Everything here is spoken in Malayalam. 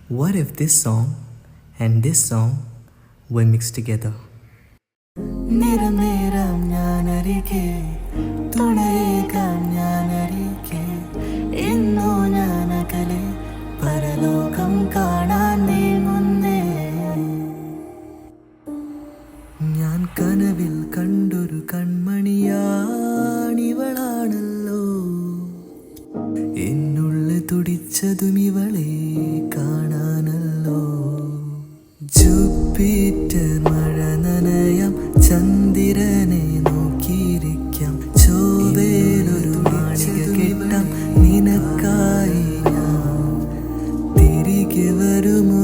What if this song and this song were mixed together? നിരം നേരം ഞാനരികെ തുണയേകാം ഞാനരികെ ഇന്നോ ഞാനകലെ പരലോകം കാണാൻ നീങ്ങുന്നേ ഞാൻ കനവിൽ കണ്ടൊരു കൺമണിയാണിവളാണല്ലോ എന്നുള്ളിൽ തുടിച്ചതും ഇവളെ കാണാനല്ലോ ജൂപ്പിറ്റർ മഴ നനയാം ചന്ദ്രനെ നോക്കിയിരിക്കാം ചൊവ്വേലൊരു മാളിക കെട്ടാം നിനക്കായി ഞാൻ തിരികെ വരുമോ